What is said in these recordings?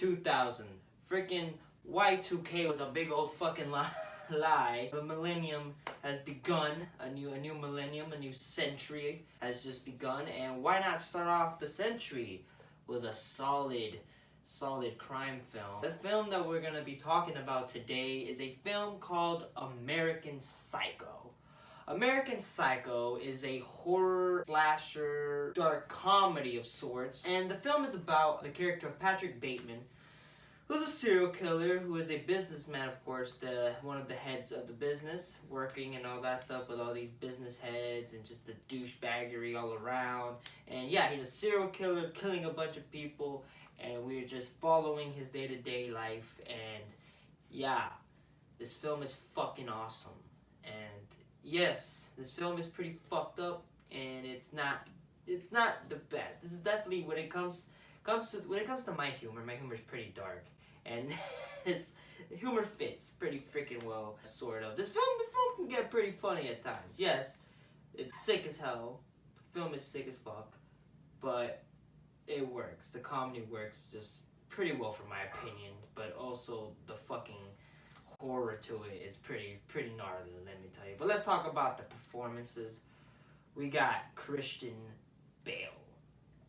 2000. Freaking Y2K was a big old fucking lie. The millennium has begun. A new millennium, a new century has just begun. And why not start off the century with a solid crime film? The film that we're gonna be talking about today is a film called American Psycho. American Psycho is a horror slasher dark comedy of sorts, and the film is about the character of Patrick Bateman, who's a serial killer, who is a businessman, of course, one of the heads of the business, working and all that stuff with all these business heads and just the douchebaggery all around. And yeah, he's a serial killer, killing a bunch of people, and we're just following his day-to-day life. And yeah, this film is fucking awesome. And yes, this film is pretty fucked up, and it's not the best. This is definitely when it comes to my humor is pretty dark, and his humor fits pretty freaking well, sort of. The film can get pretty funny at times. Yes, it's sick as hell. The film is sick as fuck, but it works. The comedy works just pretty well, for my opinion. But also the fucking horror to it is pretty gnarly, let me tell you. But let's talk about the performances. We got Christian Bale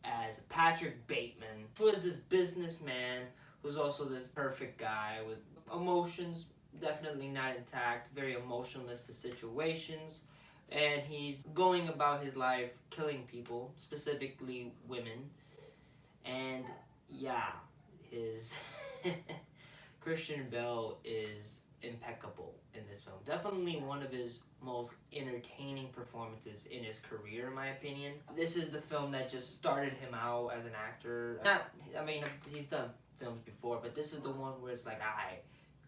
as Patrick Bateman, who is this businessman who's also this perfect guy with emotions definitely not intact, very emotionless to situations, and he's going about his life killing people, specifically women. And yeah, his Christian Bale is impeccable in this film. Definitely one of his most entertaining performances in his career, in my opinion. This is the film that just started him out as an actor. He's done films before, but this is the one where it's like,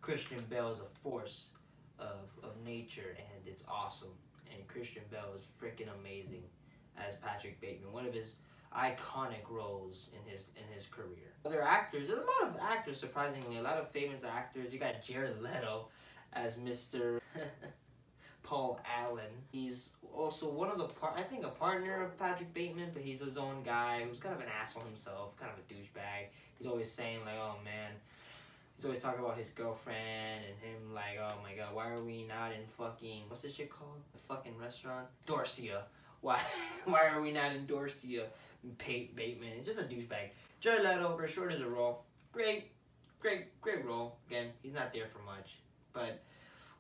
Christian Bale is a force of nature, and it's awesome. And Christian Bale is freaking amazing as Patrick Bateman. One of his iconic roles in his career. Other actors, there's a lot of actors, surprisingly, a lot of famous actors. You got Jared Leto as Mr. Paul Allen. He's also one of a partner of Patrick Bateman, but he's his own guy who's kind of an asshole himself, kind of a douchebag. He's always saying like, oh man, he's always talking about his girlfriend and him like, oh my god, why are we not in fucking, what's this shit called? The fucking restaurant? Dorsia. Why are we not in Dorsia? Bateman, just a douchebag. Jared Leto, for short as a role, great role. Again, he's not there for much, but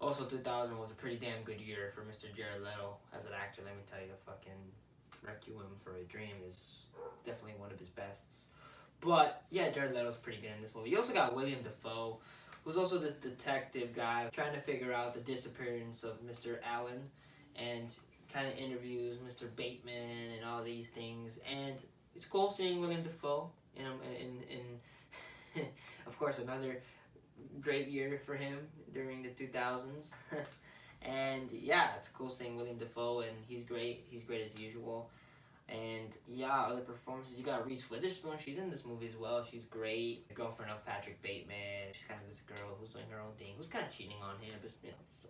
also 2000 was a pretty damn good year for Mr. Jared Leto as an actor. Let me tell you, fucking Requiem for a Dream is definitely one of his bests. But yeah, Jared Leto's pretty good in this movie. You also got William Dafoe, who's also this detective guy trying to figure out the disappearance of Mr. Allen, and kind of interviews Mr. Bateman and all these things. And it's cool seeing William Dafoe in of course, another great year for him during the 2000s. And yeah, it's cool seeing William Dafoe, and he's great as usual. And yeah, other performances, you got Reese Witherspoon. She's in this movie as well. She's great. The girlfriend of Patrick Bateman. She's kind of this girl who's doing her own thing, who's kind of cheating on him, but so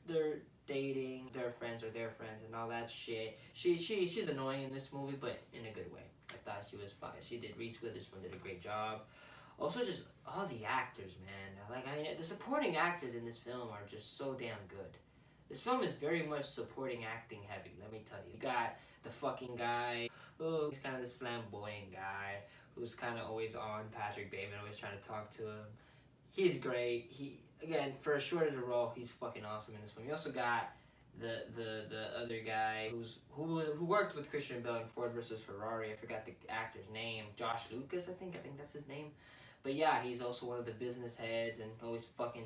they're dating, their friends are their friends, and all that shit. She's annoying in this movie, but in a good way. I thought she was fine. Reese Witherspoon did a great job. Also, just all the actors, man. The supporting actors in this film are just so damn good. This film is very much supporting acting heavy, let me tell you. You got the fucking guy, he's kind of this flamboyant guy who's kind of always on Patrick Bateman, always trying to talk to him. He's great. Again, for as short as a role, he's fucking awesome in this film. You also got the other guy who worked with Christian Bale in Ford vs. Ferrari. I forgot the actor's name. Josh Lucas, I think that's his name. But yeah, he's also one of the business heads and always fucking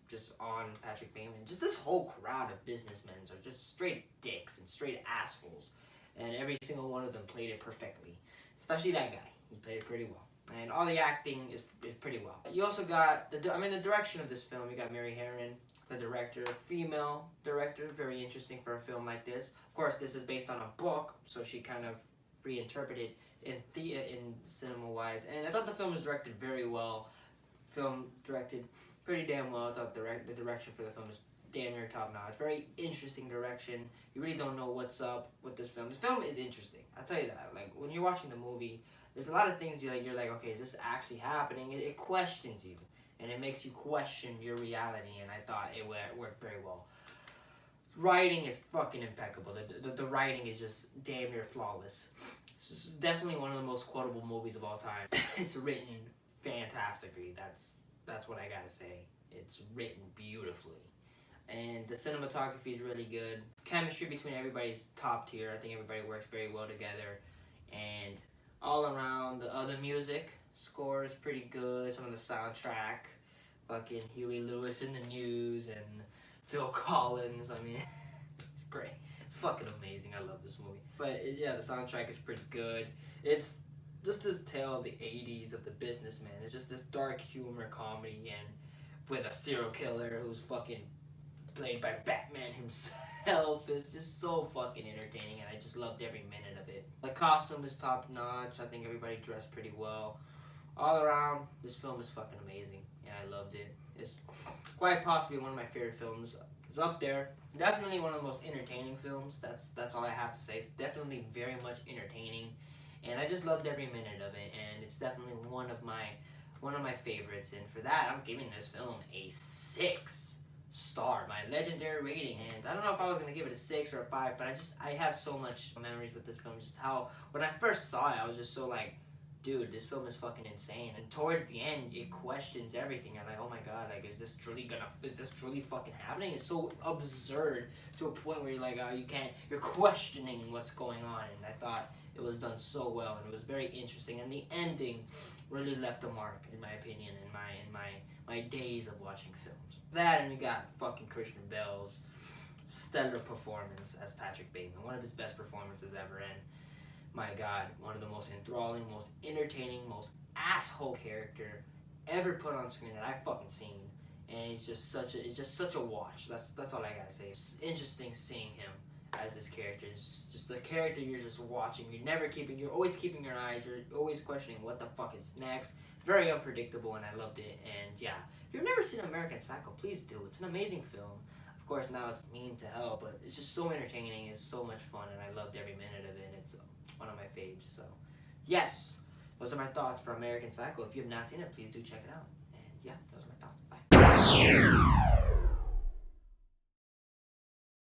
just on Patrick Bateman. Just this whole crowd of businessmen are just straight dicks and straight assholes. And every single one of them played it perfectly. Especially that guy. He played it pretty well. And all the acting is pretty well. You also got, the direction of this film. You got Mary Herron, the director, female director. Very interesting for a film like this. Of course, this is based on a book, so she kind of reinterpreted in cinema-wise. And I thought the film was directed very well. Film directed pretty damn well. I thought the direction for the film is damn near top-notch. Very interesting direction. You really don't know what's up with this film. The film is interesting. I'll tell you that. Like, when you're watching the movie, there's a lot of things you're like, okay, is this actually happening? It questions you, and it makes you question your reality, and I thought it worked very well. Writing is fucking impeccable. The writing is just damn near flawless. It's definitely one of the most quotable movies of all time. It's written fantastically. That's what I gotta say. It's written beautifully. And the cinematography is really good. Chemistry between everybody's top tier. I think everybody works very well together. And all around, the other music score is pretty good. Some of the soundtrack, fucking Huey Lewis in the News and Phil Collins. I mean, it's great. It's fucking amazing. I love this movie. But yeah, the soundtrack is pretty good. It's just this tale of the 80s of the businessman. It's just this dark humor comedy, and with a serial killer who's fucking played by Batman himself. Is just so fucking entertaining, and I just loved every minute of it. The costume is top notch. I think everybody dressed pretty well. All around, this film is fucking amazing, and I loved it. It's quite possibly one of my favorite films. It's up there. Definitely one of the most entertaining films. That's all I have to say. It's definitely very much entertaining, and I just loved every minute of it. And it's definitely one of my favorites. And for that, I'm giving this film a 6-star, my legendary rating. And I don't know if I was gonna give it a 6 or a 5, but I have so much memories with this film. Just how when I first saw it, I was just so like, dude, this film is fucking insane. And towards the end, it questions everything. I'm like, oh my god, like, is this truly fucking happening? It's so absurd to a point where you're like, you're questioning what's going on. And I thought it was done so well, and it was very interesting. And the ending really left a mark, in my opinion, in my days of watching films. That, and you got fucking Christian Bale's stellar performance as Patrick Bateman, one of his best performances ever. And my god, one of the most enthralling, most entertaining, most asshole character ever put on screen that I've fucking seen. And it's just such a watch. That's all I gotta say. It's interesting seeing him as this character. It's just the character you're just watching. You're always keeping your eyes. You're always questioning what the fuck is next. Very unpredictable, and I loved it. And yeah, if you've never seen American Psycho, please do. It's an amazing film. Of course, now it's mean to hell, but it's just so entertaining. It's so much fun, and I loved every minute of it. It's one of my faves. So yes, those are my thoughts for American Psycho. If you have not seen it, please do check it out. And yeah, those are my thoughts. Bye.